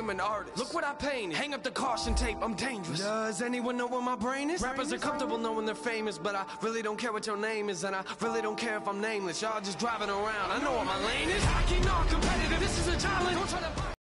I'm an artist. Look what I painted. Hang up the caution tape, I'm dangerous. Does anyone know where my brain is? Rappers are comfortable knowing they're famous, but I really don't care what your name is, and I really don't care if I'm nameless. Y'all just driving around. I know what my lane is. Hockey, not competitive. This is a challenge. Don't try to...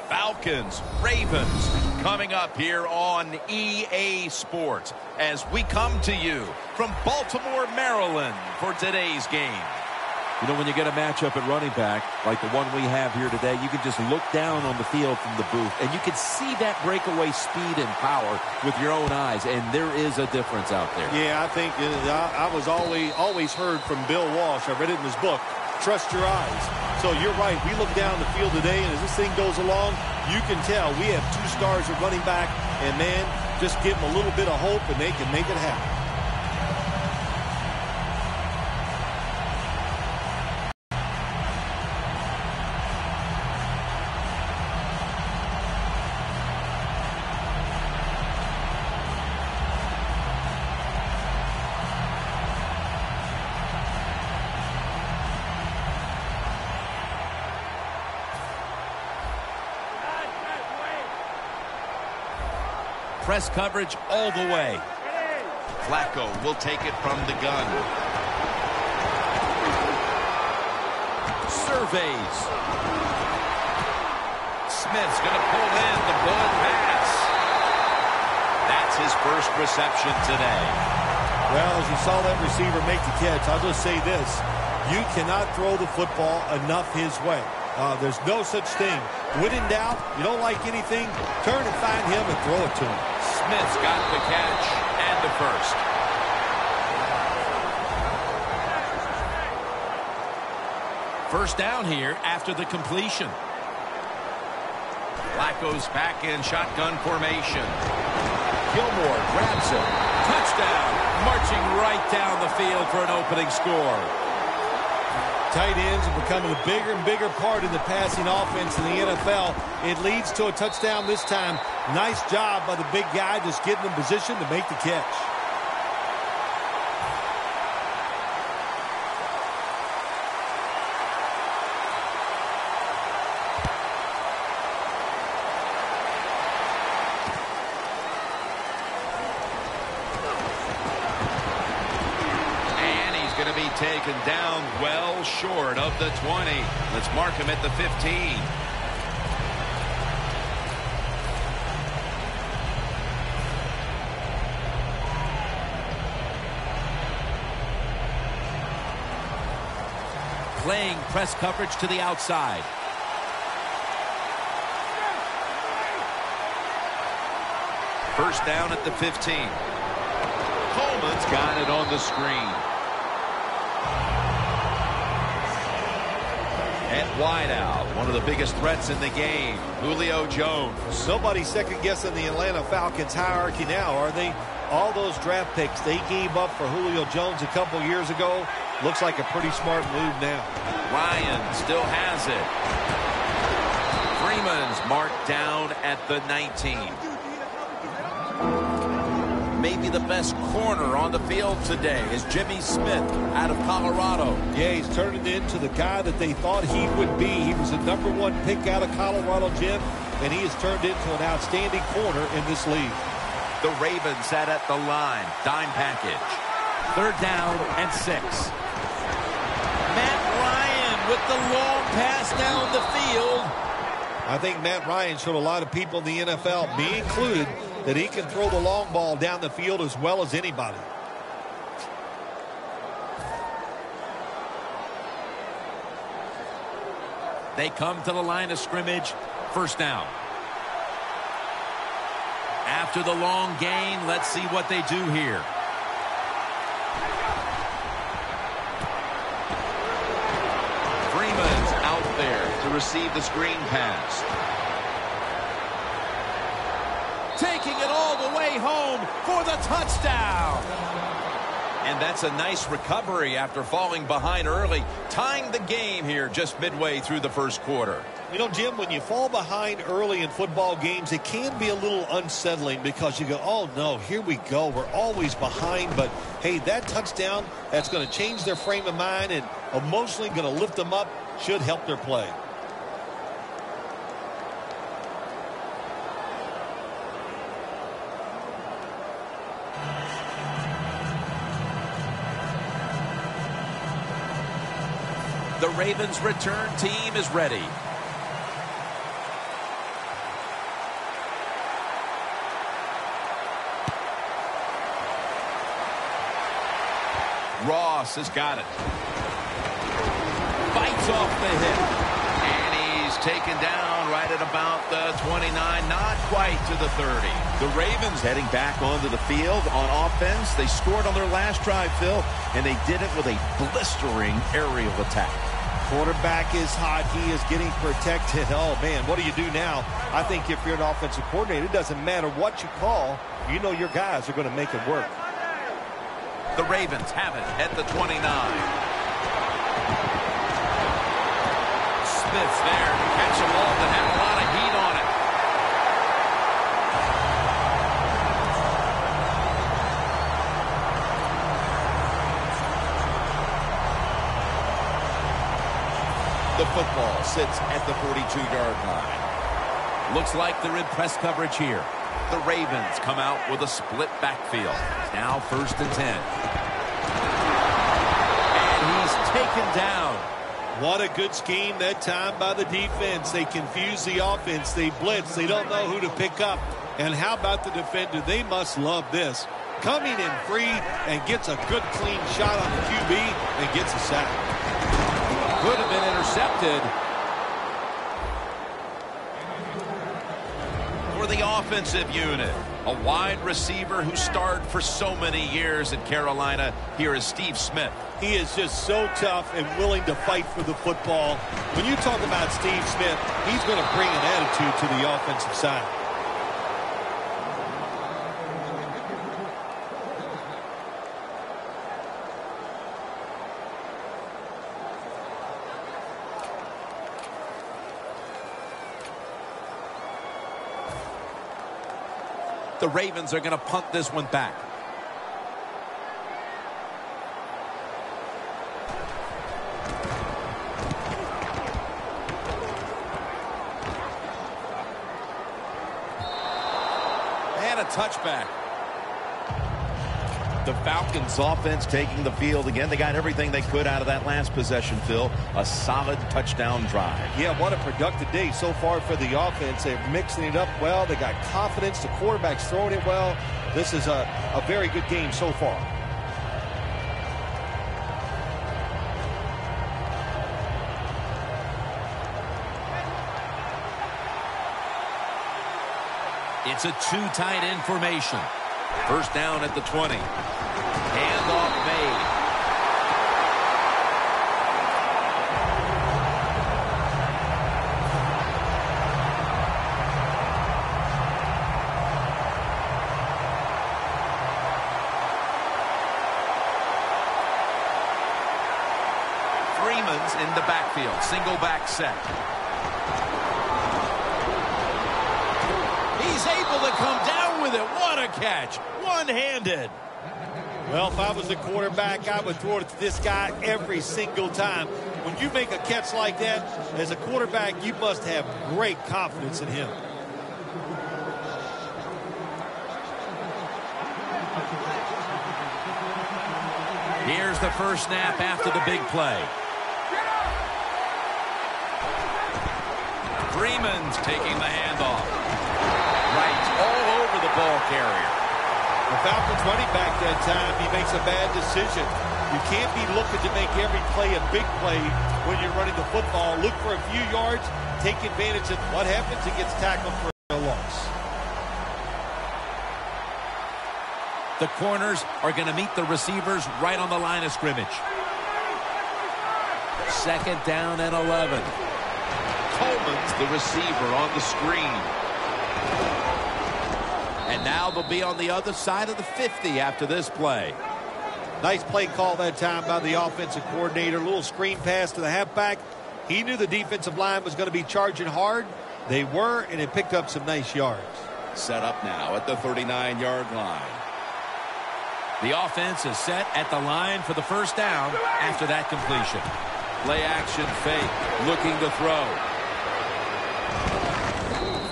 Falcons, Ravens, coming up here on EA Sports as we come to you from Baltimore, Maryland for today's game. You know, when you get a matchup at running back, like the one we have here today, you can just look down on the field from the booth, and you can see that breakaway speed and power with your own eyes, and there is a difference out there. Yeah, I think I was always heard from Bill Walsh. I read it in his book. Trust your eyes. So you're right. We look down the field today, and as this thing goes along, you can tell we have 2 stars at running back, and, man, just give them a little bit of hope, and they can make it happen. Press coverage all the way. Flacco will take it from the gun. Surveys. Smith's going to pull in the bullet pass. That's his first reception today. Well, as you saw that receiver make the catch, I'll just say this. You cannot throw the football enough his way. There's no such thing. When in doubt, you don't like anything, turn and find him and throw it to him. Smith's got the catch and the first. First down here after the completion. Flacco's back in shotgun formation. Gilmore grabs it. Touchdown. Marching right down the field for an opening score. Tight ends are becoming a bigger and bigger part in the passing offense in the NFL. It leads to a touchdown this time. Nice job by the big guy just getting in position to make the catch. Taken down well short of the 20. Let's mark him at the 15. Playing press coverage to the outside. First down at the 15. Coleman's got it on the screen. At wideout, one of the biggest threats in the game, Julio Jones. Nobody's second-guessing the Atlanta Falcons hierarchy now, are they? All those draft picks they gave up for Julio Jones a couple years ago looks like a pretty smart move now. Ryan still has it. Freeman's marked down at the 19. Maybe the best corner on the field today is Jimmy Smith out of Colorado. Yeah, he's turning into the guy that they thought he would be. He was a #1 pick out of Colorado, Jim, and he has turned into an outstanding corner in this league. The Ravens sat at the line. Dime package. Third down and 6. Matt Ryan with the long pass down the field. I think Matt Ryan showed a lot of people in the NFL, me included, that he can throw the long ball down the field as well as anybody. They come to the line of scrimmage. First down. After the long gain, let's see what they do here. Freeman's out there to receive the screen pass. Taking it all the way home for the touchdown. And that's a nice recovery after falling behind early, tying the game here just midway through the first quarter. You know, Jim, when you fall behind early in football games, it can be a little unsettling because you go, oh, no, here we go. We're always behind. But, hey, that touchdown, that's going to change their frame of mind and emotionally going to lift them up, should help their play. The Ravens return team is ready. Ross has got it. Bites off the hit. And he's taken down right at about the 29, not quite to the 30. The Ravens heading back onto the field on offense. They scored on their last drive, Phil, and they did it with a blistering aerial attack. Quarterback is hot. He is getting protected. Oh, man, what do you do now? I think if you're an offensive coordinator, it doesn't matter what you call. You know your guys are going to make it work. The Ravens have it at the 29. Smith's there to catch a ball that had a lot of heat on it. The football sits at the 42-yard line. Looks like they're in press coverage here. The Ravens come out with a split backfield. Now 1st and 10. And he's taken down. What a good scheme that time by the defense. They confuse the offense. They blitz. They don't know who to pick up. And how about the defender? They must love this. Coming in free and gets a good clean shot on the QB and gets a sack. Could have been intercepted. For the offensive unit, a wide receiver who starred for so many years at Carolina. Here is Steve Smith. He is just so tough and willing to fight for the football. When you talk about Steve Smith, he's going to bring an attitude to the offensive side. The Ravens are going to punt this one back. And a touchback. The Falcons offense taking the field again. They got everything they could out of that last possession, Phil. A solid touchdown drive. Yeah, what a productive day so far for the offense. They're mixing it up well. They got confidence. The quarterback's throwing it well. This is a very good game so far. It's a two tight end formation. 1st down at the 20. Handoff made. Freeman's in the backfield. Single back set. He's able to come down with it. What a catch. One-handed. Well, if I was a quarterback, I would throw it to this guy every single time. When you make a catch like that, as a quarterback, you must have great confidence in him. Here's the first snap after the big play. Freeman's taking the handoff. Right all over the ball carrier. The Falcons running back that time, he makes a bad decision. You can't be looking to make every play a big play when you're running the football. Look for a few yards, take advantage of what happens. He gets tackled for a loss. The corners are going to meet the receivers right on the line of scrimmage. 2nd down and 11. Coleman's the receiver on the screen. And now they'll be on the other side of the 50 after this play. Nice play call that time by the offensive coordinator. A little screen pass to the halfback. He knew the defensive line was going to be charging hard. They were, and it picked up some nice yards. Set up now at the 39-yard line. The offense is set at the line for the first down after that completion. Play action fake, looking to throw.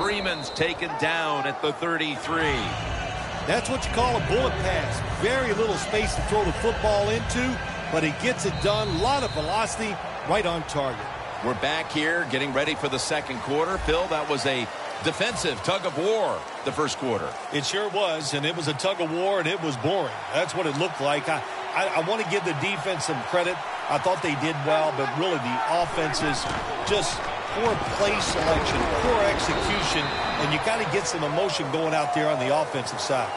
Freeman's taken down at the 33. That's what you call a bullet pass. Very little space to throw the football into, but he gets it done. A lot of velocity, right on target. We're back here getting ready for the second quarter. Phil, that was a defensive tug of war the first quarter. It sure was, and it was a tug of war, and it was boring. That's what it looked like. I want to give the defense some credit. I thought they did well, but really the offense is just poor play selection, poor execution, and you got to get some emotion going out there on the offensive side.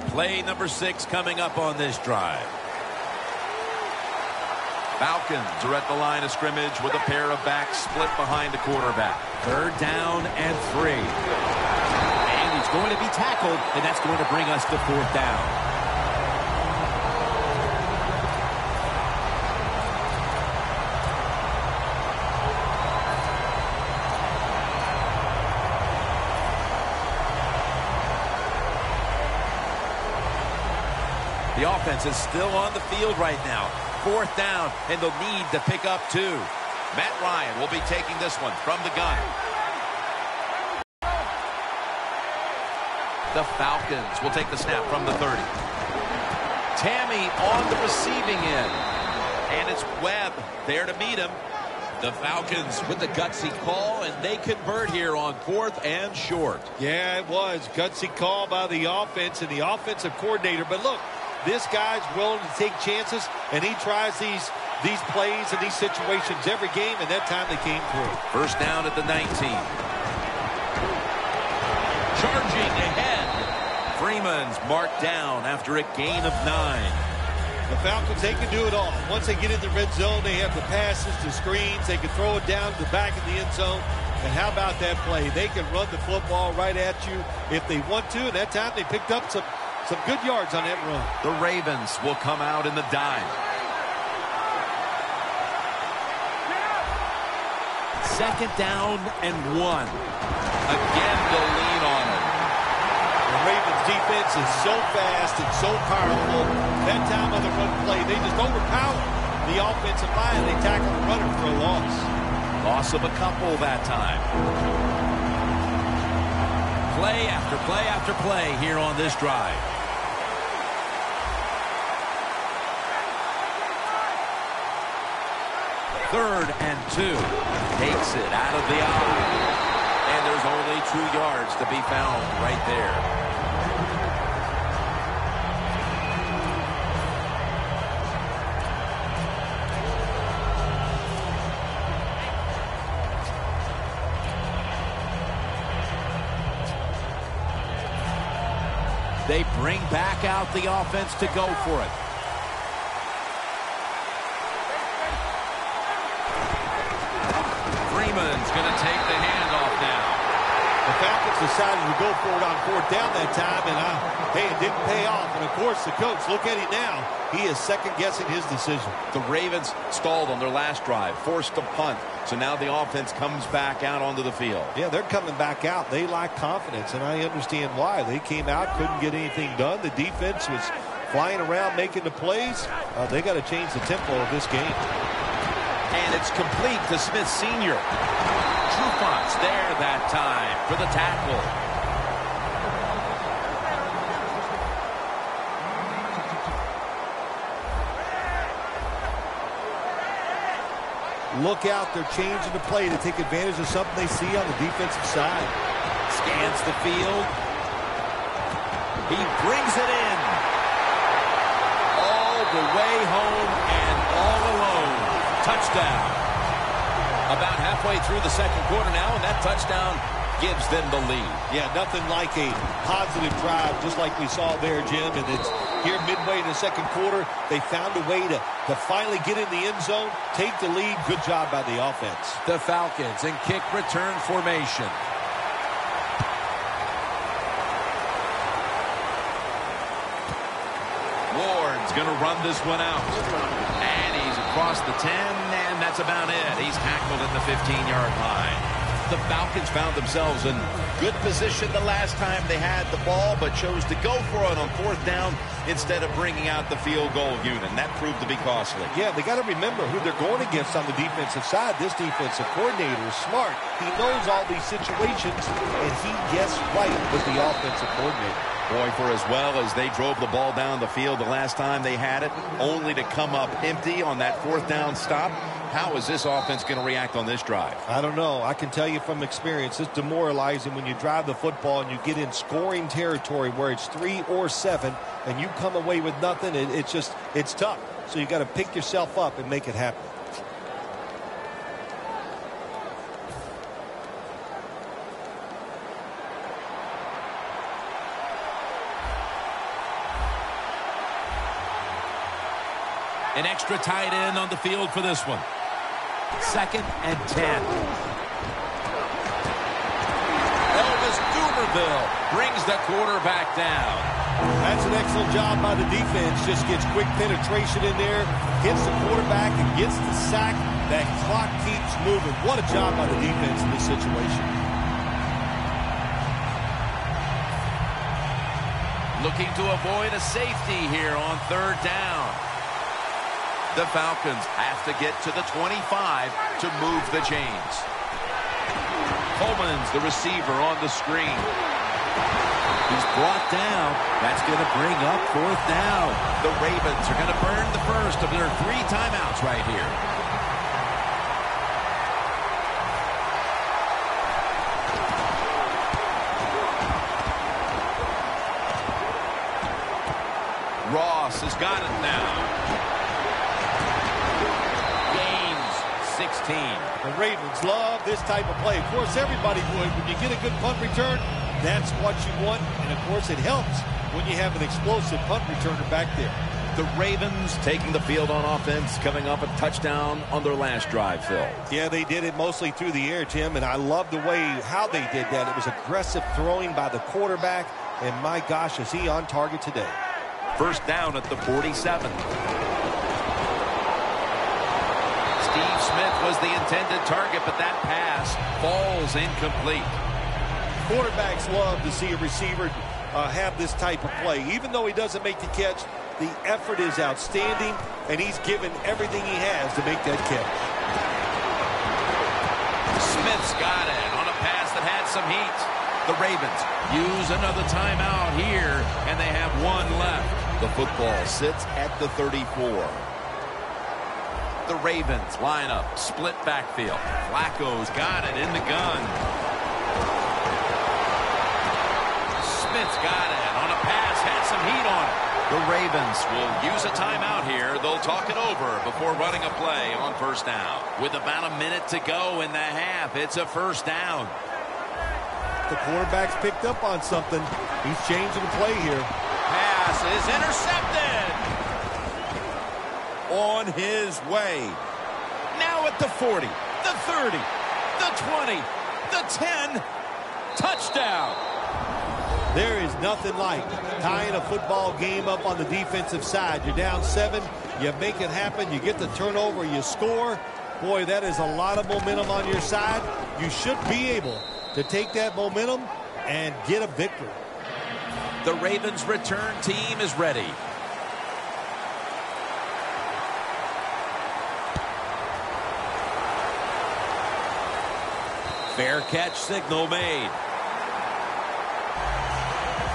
Play number 6 coming up on this drive. Falcons are at the line of scrimmage with a pair of backs split behind a quarterback. 3rd down and 3. And he's going to be tackled, and that's going to bring us to 4th down. The offense is still on the field right now. 4th down, and they'll need to pick up 2. Matt Ryan will be taking this one from the gun. The Falcons will take the snap from the 30. Tammy on the receiving end. And it's Webb there to meet him. The Falcons with the gutsy call, and they convert here on 4th and short. Yeah, it was. Gutsy call by the offense and the offensive coordinator. But look, this guy's willing to take chances, and he tries these plays and these situations every game, and that time they came through. 1st down at the 19. Charging ahead. Freeman's marked down after a gain of 9. The Falcons, they can do it all. Once they get in the red zone, they have the passes, the screens. They can throw it down to the back of the end zone. And how about that play? They can run the football right at you if they want to, and that time they picked up some good yards on that run. The Ravens will come out in the dime. 2nd down and 1. Again, they'll lean on it. The Ravens defense is so fast and so powerful. That time on the run play, they just overpower the offensive line. They tackle the runner for a loss. Loss of a couple that time. Play after play after play here on this drive. Third and 2. Takes it out of the eye. And there's only 2 yards to be found right there. They bring back out the offense to go for it. Freeman's going to take the handoff now. The Falcons decided to go for it on 4th down that time, and hey, it didn't pay off. And, of course, the coach, look at him now. He is second-guessing his decision. The Ravens stalled on their last drive, forced a punt. So now the offense comes back out onto the field. Yeah, they're coming back out. They lack confidence, and I understand why. They came out, couldn't get anything done. The defense was flying around, making the plays. They got to change the tempo of this game. And it's complete to Smith Sr. Trufont's there that time for the tackle. Look out, they're changing the play to take advantage of something they see on the defensive side. Scans the field. He brings it in. All the way home and all alone. Touchdown. About halfway through the second quarter now, and that touchdown gives them the lead. Yeah, nothing like a positive drive, just like we saw there, Jim. And Here midway in the second quarter, they found a way to finally get in the end zone, take the lead. Good job by the offense. The Falcons in kick return formation. Ward's going to run this one out. And he's across the 10, and that's about it. He's tackled at the 15-yard line. The Falcons found themselves in good position the last time they had the ball, but chose to go for it on fourth down instead of bringing out the field goal unit. And that proved to be costly. Yeah, they got to remember who they're going against on the defensive side. This defensive coordinator is smart. He knows all these situations, and he guessed right with the offensive coordinator. Boy, for as well as they drove the ball down the field the last time they had it, only to come up empty on that fourth down stop. How is this offense going to react on this drive? I don't know. I can tell you from experience, it's demoralizing when you drive the football and you get in scoring territory where it's 3 or 7 and you come away with nothing. It's tough. So you got to pick yourself up and make it happen. An extra tight end on the field for this one. 2nd and 10. Elvis Dumerville brings the quarterback down. That's an excellent job by the defense. Just gets quick penetration in there, hits the quarterback, and gets the sack. That clock keeps moving. What a job by the defense in this situation. Looking to avoid a safety here on third down. The Falcons have to get to the 25 to move the chains. Coleman's the receiver on the screen. He's brought down. That's going to bring up fourth down. The Ravens are going to burn the first of their 3 timeouts right here. Ross has got it now. 16. The Ravens love this type of play. Of course, everybody would. When you get a good punt return, that's what you want. And, of course, it helps when you have an explosive punt returner back there. The Ravens taking the field on offense, coming up a touchdown on their last drive, Phil. Yeah, they did it mostly through the air, Tim, and I love the way how they did that. It was aggressive throwing by the quarterback, and my gosh, is he on target today. First down at the 47. Steve Smith was the intended target, but that pass falls incomplete. Quarterbacks love to see a receiver have this type of play. Even though he doesn't make the catch, the effort is outstanding, and he's given everything he has to make that catch. Smith's got it on a pass that had some heat. The Ravens use another timeout here, and they have 1 left. The football sits at the 34. The Ravens line up, split backfield. Flacco's got it in the gun. Smith's got it on a pass, had some heat on it. The Ravens will use a timeout here. They'll talk it over before running a play on first down. With about a minute to go in the half, it's a first down. The quarterback's picked up on something. He's changing the play here. Pass is intercepted. On his way. Now at the 40, the 30, the 20, the 10. Touchdown. There is nothing like tying a football game up on the defensive side. You're down 7. You make it happen. You get the turnover. You score. Boy, that is a lot of momentum on your side. You should be able to take that momentum and get a victory. The Ravens return team is ready. Fair catch signal made.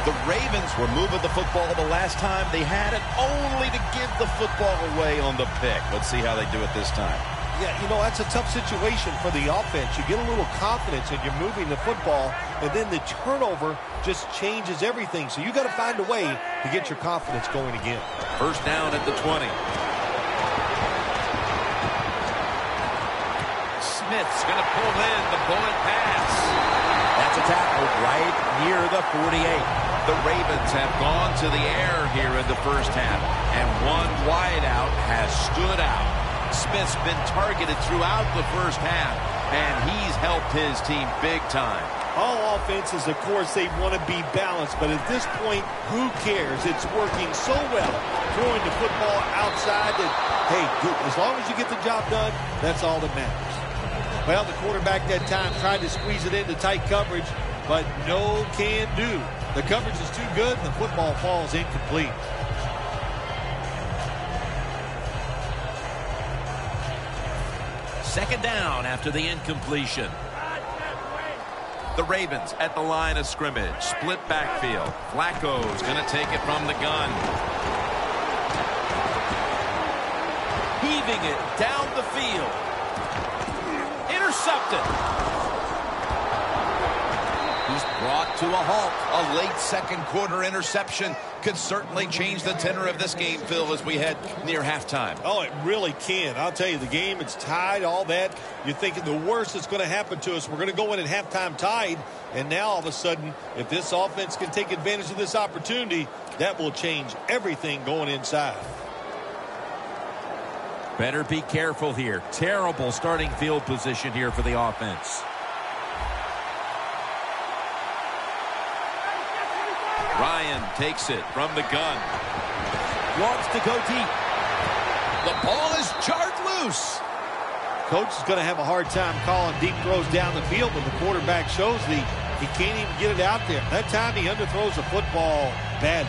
The Ravens were moving the football the last time they had it, only to give the football away on the pick. Let's see how they do it this time. Yeah, you know, that's a tough situation for the offense. You get a little confidence and you're moving the football, and then the turnover just changes everything. So you got to find a way to get your confidence going again. First down at the 20. Smith's going to pull in the bullet pass. That's a tackle right near the 48. The Ravens have gone to the air here in the first half, and one wideout has stood out. Smith's been targeted throughout the first half, and he's helped his team big time. All offenses, of course, they want to be balanced, but at this point, who cares? It's working so well, throwing the football outside that, hey, as long as you get the job done, that's all that matters. Well, the quarterback that time tried to squeeze it into tight coverage, but no can do. The coverage is too good, and the football falls incomplete. Second down after the incompletion. The Ravens at the line of scrimmage. Split backfield. Flacco's going to take it from the gun. Heaving it down the field. Intercepted. He's brought to a halt. A late second quarter interception could certainly change the tenor of this game, Phil, as we head near halftime. Oh, it really can. I'll tell you, the game, it's tied, all that. You're thinking the worst that's going to happen to us. We're going to go in at halftime tied. And now, all of a sudden, if this offense can take advantage of this opportunity, that will change everything going inside. Better be careful here. Terrible starting field position here for the offense. Ryan takes it from the gun. Wants to go deep. The ball is jarred loose. Coach is going to have a hard time calling deep throws down the field when the quarterback shows he can't even get it out there. That time he underthrows the football bad.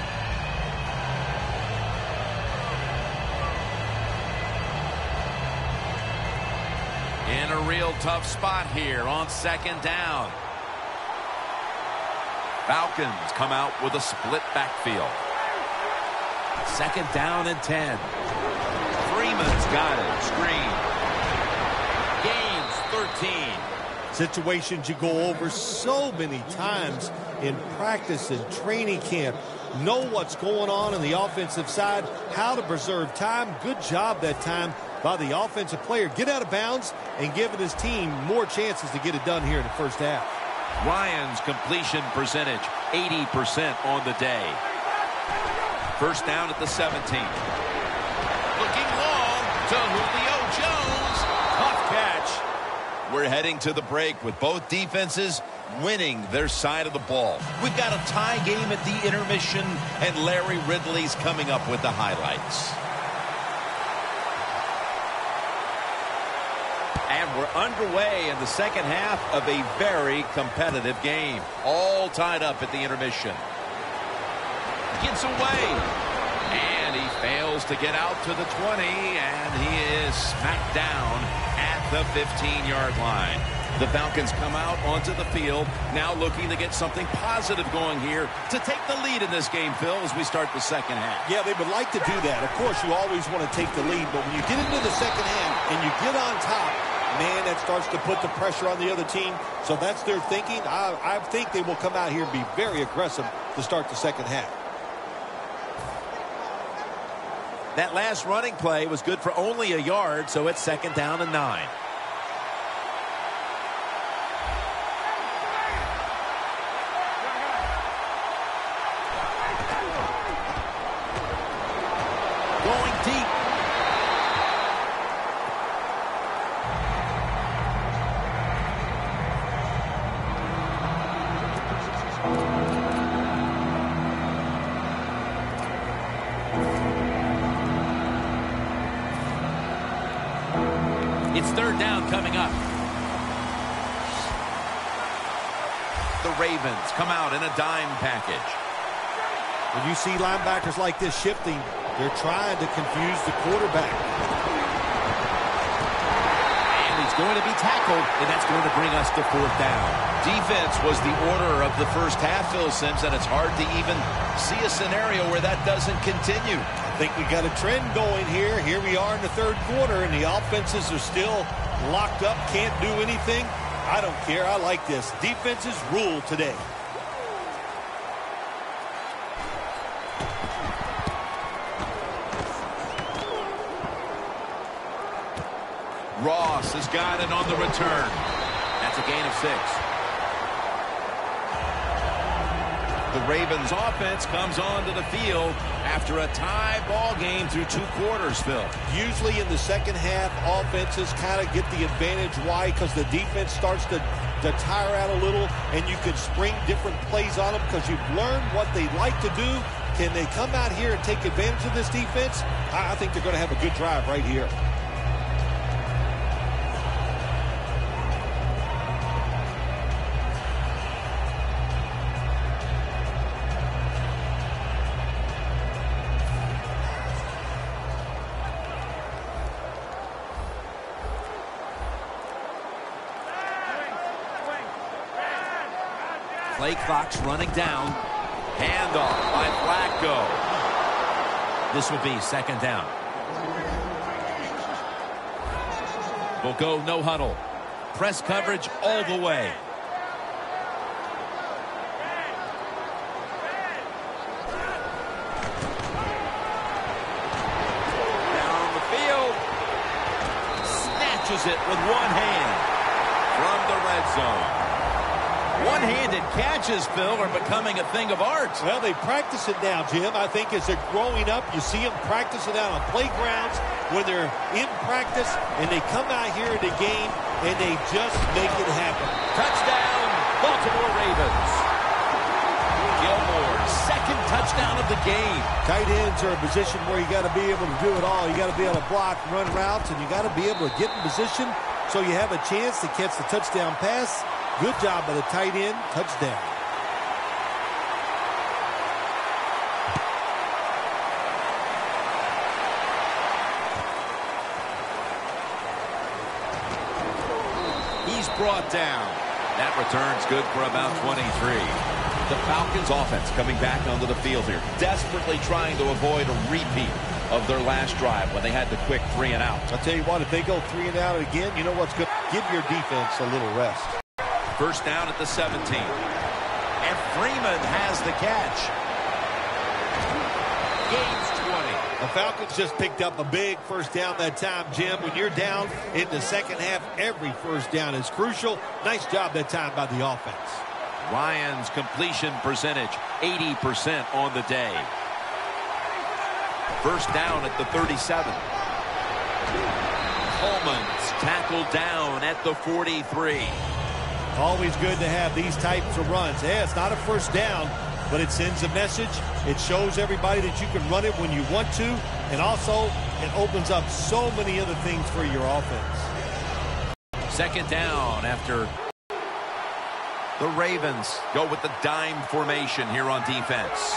In a real tough spot here on second down. Falcons come out with a split backfield. Second down and 10. Freeman's got it. Screen. Gains 13. Situations you go over so many times in practice and training camp. Know what's going on the offensive side, how to preserve time. Good job that time by the offensive player. Get out of bounds and giving his team more chances to get it done here in the first half. Ryan's completion percentage, 80% on the day. First down at the 17. Looking long to Julio Jones. Tough catch. We're heading to the break with both defenses winning their side of the ball. We've got a tie game at the intermission, and Larry Ridley's coming up with the highlights. And we're underway in the second half of a very competitive game. All tied up at the intermission. Gets away. And he fails to get out to the 20. And he is smacked down at the 15-yard line. The Falcons come out onto the field, now looking to get something positive going here to take the lead in this game, Phil, as we start the second half. Yeah, they would like to do that. Of course, you always want to take the lead, but when you get into the second half and you get on top, man, that starts to put the pressure on the other team. So that's their thinking. I think they will come out here and be very aggressive to start the second half. That last running play was good for only a yard, so it's second down and 9. Going deep. It's third down coming up. The Ravens come out in a dime package. When you see linebackers like this shifting, they're trying to confuse the quarterback. And he's going to be tackled, and that's going to bring us to fourth down. Defense was the order of the first half, Phil Simms, and it's hard to even see a scenario where that doesn't continue. I think we got a trend going here. Here we are in the third quarter, and the offenses are still locked up, can't do anything. I don't care. I like this. Defenses rule today. Ross has got it on the return. That's a gain of 6. The Ravens offense comes onto the field after a tie ball game through 2 quarters, Phil. Usually in the second half, offenses kind of get the advantage. Why? Because the defense starts to tire out a little, and you can spring different plays on them because you've learned what they like to do. Can they come out here and take advantage of this defense? I think they're going to have a good drive right here. Play clock's running down. Handoff by Flacco. This will be second down. We'll go no huddle. Press coverage all the way. Down the field. Snatches it with one hand from the red zone. One-handed catches, Phil, are becoming a thing of art. Well, they practice it now, Jim. I think as they're growing up, you see them practice it out on playgrounds when they're in practice, and they come out here in the game, and they just make it happen. Touchdown, Baltimore Ravens. Gilmore's second touchdown of the game. Tight ends are a position where you got to be able to do it all. You got to be able to block, run routes, and you got to be able to get in position so you have a chance to catch the touchdown pass. Good job by the tight end. Touchdown. He's brought down. That return's good for about 23. The Falcons offense coming back onto the field here, desperately trying to avoid a repeat of their last drive when they had the quick 3 and out. I'll tell you what, if they go 3 and out again, you know what's good? Give your defense a little rest. First down at the 17. And Freeman has the catch. Gains 20. The Falcons just picked up a big first down that time, Jim. When you're down in the second half, every first down is crucial. Nice job that time by the offense. Ryan's completion percentage, 80% on the day. First down at the 37. Coleman's tackled down at the 43. Always good to have these types of runs. Yeah, it's not a first down, but it sends a message. It shows everybody that you can run it when you want to, and also it opens up so many other things for your offense. Second down after. The Ravens go with the dime formation here on defense.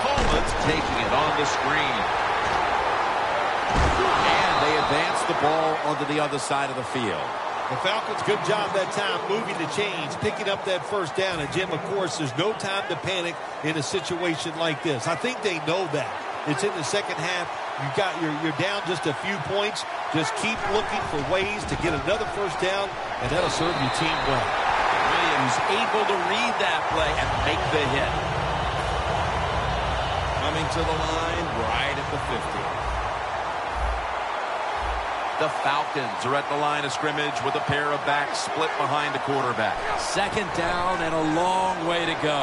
Coleman's taking it on the screen. Advance the ball onto the other side of the field. The Falcons, good job that time moving the chains, picking up that first down. And, Jim, of course, there's no time to panic in a situation like this. I think they know that. It's in the second half. You're down just a few points. Just keep looking for ways to get another first down, and that'll serve your team well. Williams able to read that play and make the hit. Coming to the line right at the 50. The Falcons are at the line of scrimmage with a pair of backs split behind the quarterback. Second down and a long way to go.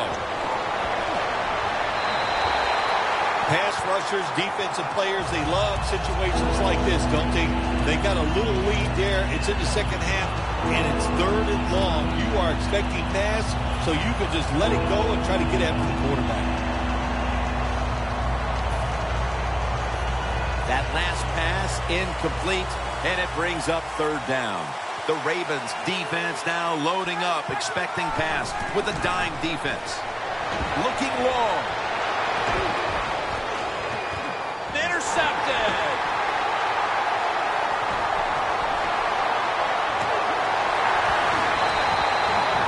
Pass rushers, defensive players, they love situations like this, don't they? They got a little lead there. It's in the second half, and it's 3rd and long. You are expecting pass, so you can just let it go and try to get after the quarterback. That last pass incomplete, and it brings up 3rd down. The Ravens defense now loading up, expecting pass with a dime defense. Looking long. Intercepted.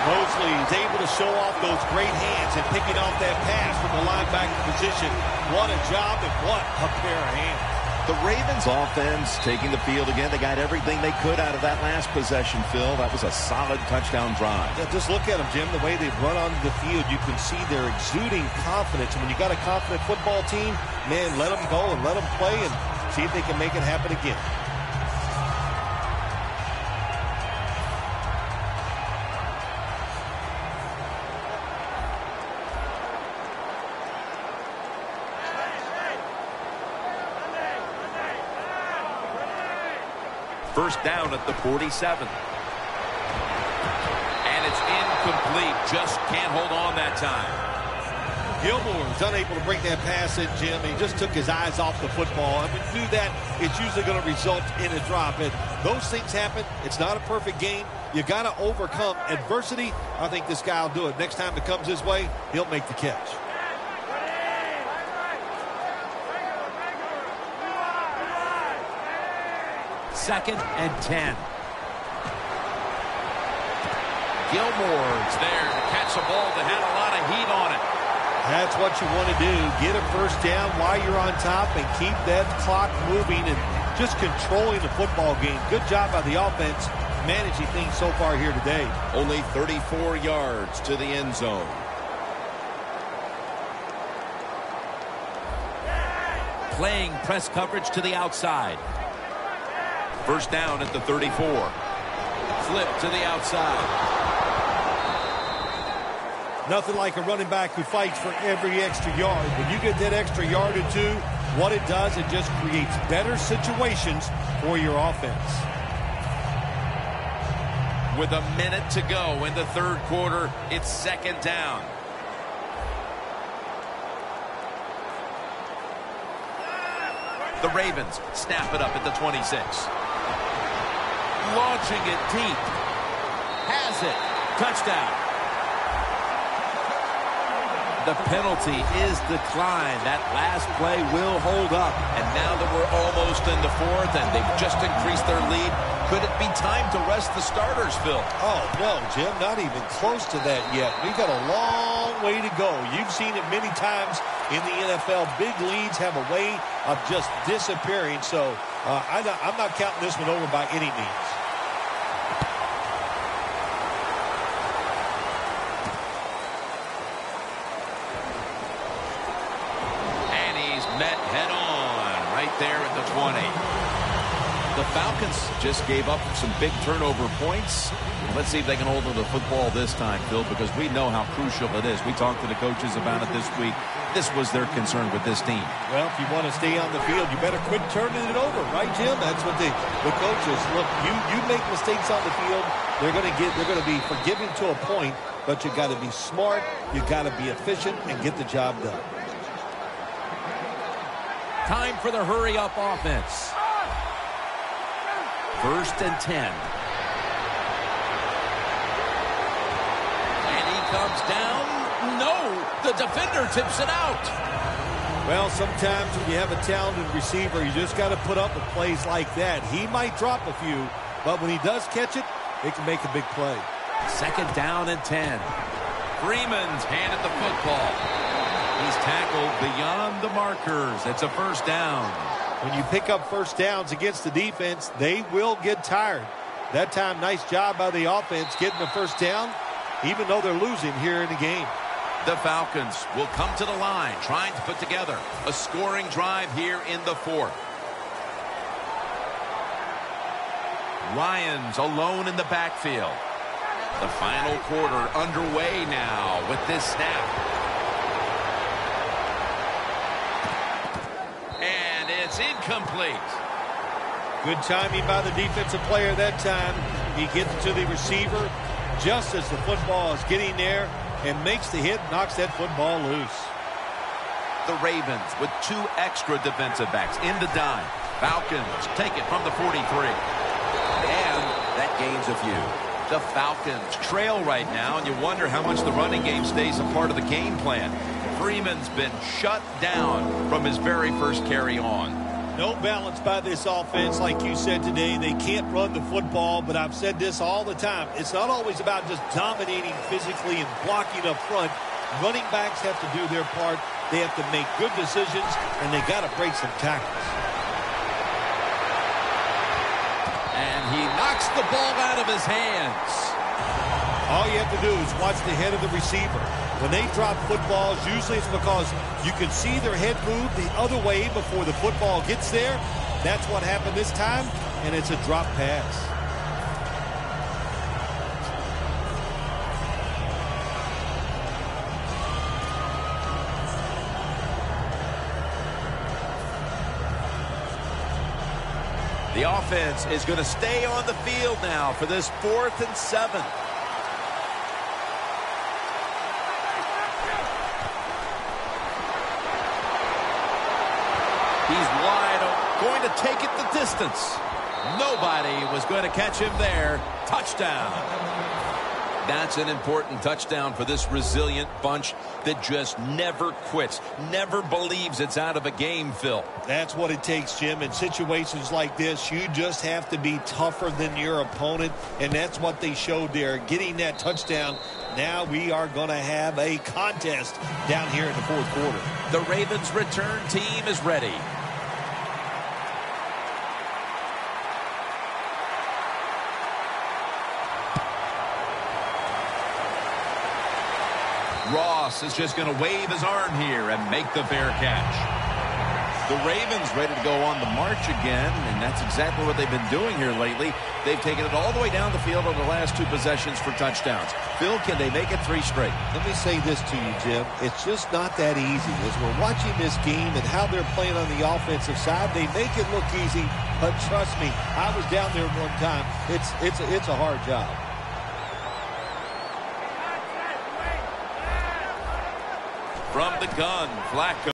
Mosley is able to show off those great hands and picking off that pass from the linebacker position. What a job and what a pair of hands. The Ravens offense taking the field again. They got everything they could out of that last possession, Phil. That was a solid touchdown drive. Yeah, just look at them, Jim. The way they've run onto the field, you can see they're exuding confidence. And when you got a confident football team, man, let them go and let them play and see if they can make it happen again. First down at the 47. And it's incomplete. Just can't hold on that time. Gilmore's unable to bring that pass in, Jim. He just took his eyes off the football. I mean, do that, it's usually going to result in a drop. And those things happen. It's not a perfect game. You got to overcome adversity. I think this guy will do it. Next time it comes his way, he'll make the catch. Second and 10. Gilmore's there to catch a ball that had a lot of heat on it. That's what you want to do. Get a first down while you're on top and keep that clock moving and just controlling the football game. Good job by the offense managing things so far here today. Only 34 yards to the end zone. Playing press coverage to the outside. First down at the 34. Flip to the outside. Nothing like a running back who fights for every extra yard. When you get that extra yard or two, what it does, it just creates better situations for your offense. With a minute to go in the third quarter, it's second down. The Ravens snap it up at the 26. Launching it deep. Has it. Touchdown. The penalty is declined. That last play will hold up. And now that we're almost in the fourth and they've just increased their lead, could it be time to rest the starters, Phil? Oh, no, Jim, not even close to that yet. We've got a long way to go. You've seen it many times in the NFL. Big leads have a way of just disappearing. So I'm not counting this one over by any means. Met head-on right there at the 20. The Falcons just gave up some big turnover points. Let's see if they can hold on to the football this time, Phil, because we know how crucial it is. We talked to the coaches about it this week. This was their concern with this team. Well, if you want to stay on the field, you better quit turning it over, right, Jim? That's what the coaches look. You make mistakes on the field, they're going to be forgiving to a point, but you got to be smart, you got to be efficient, and get the job done. Time for the hurry-up offense. First and 10. And he comes down. No, the defender tips it out. Well, sometimes when you have a talented receiver, you just got to put up with plays like that. He might drop a few, but when he does catch it, it can make a big play. Second down and 10. Freeman's handed the football. He's tackled beyond the markers. It's a first down. When you pick up first downs against the defense, they will get tired. That time, nice job by the offense getting the first down, even though they're losing here in the game. The Falcons will come to the line, trying to put together a scoring drive here in the fourth. Ryans alone in the backfield. The final quarter underway now with this snap. It's incomplete. Good timing by the defensive player that time. He gets to the receiver just as the football is getting there and makes the hit, knocks that football loose. The Ravens with two extra defensive backs in the dime. Falcons take it from the 43. And that gains a few. The Falcons trail right now, and you wonder how much the running game stays a part of the game plan. Freeman's been shut down from his very first carry on. No balance by this offense, like you said today. They can't run the football, but I've said this all the time. It's not always about just dominating physically and blocking up front. Running backs have to do their part. They have to make good decisions, and they got to break some tackles. And he knocks the ball out of his hands. All you have to do is watch the head of the receiver. When they drop footballs, usually it's because you can see their head move the other way before the football gets there. That's what happened this time, and it's a drop pass. The offense is going to stay on the field now for this 4th and 7. He's wide open, going to take it the distance. Nobody was going to catch him there. Touchdown. That's an important touchdown for this resilient bunch that just never quits, never believes it's out of a game, Phil. That's what it takes, Jim. In situations like this, you just have to be tougher than your opponent, and that's what they showed there, getting that touchdown. Now we are going to have a contest down here in the 4th quarter. The Ravens' return team is ready. Ross is just going to wave his arm here and make the fair catch. The Ravens ready to go on the march again, and that's exactly what they've been doing here lately. They've taken it all the way down the field on the last 2 possessions for touchdowns. Phil, can they make it 3 straight? Let me say this to you, Jim. It's just not that easy. As we're watching this game and how they're playing on the offensive side, they make it look easy, but trust me, I was down there one time. It's a hard job. From the gun, Flacco.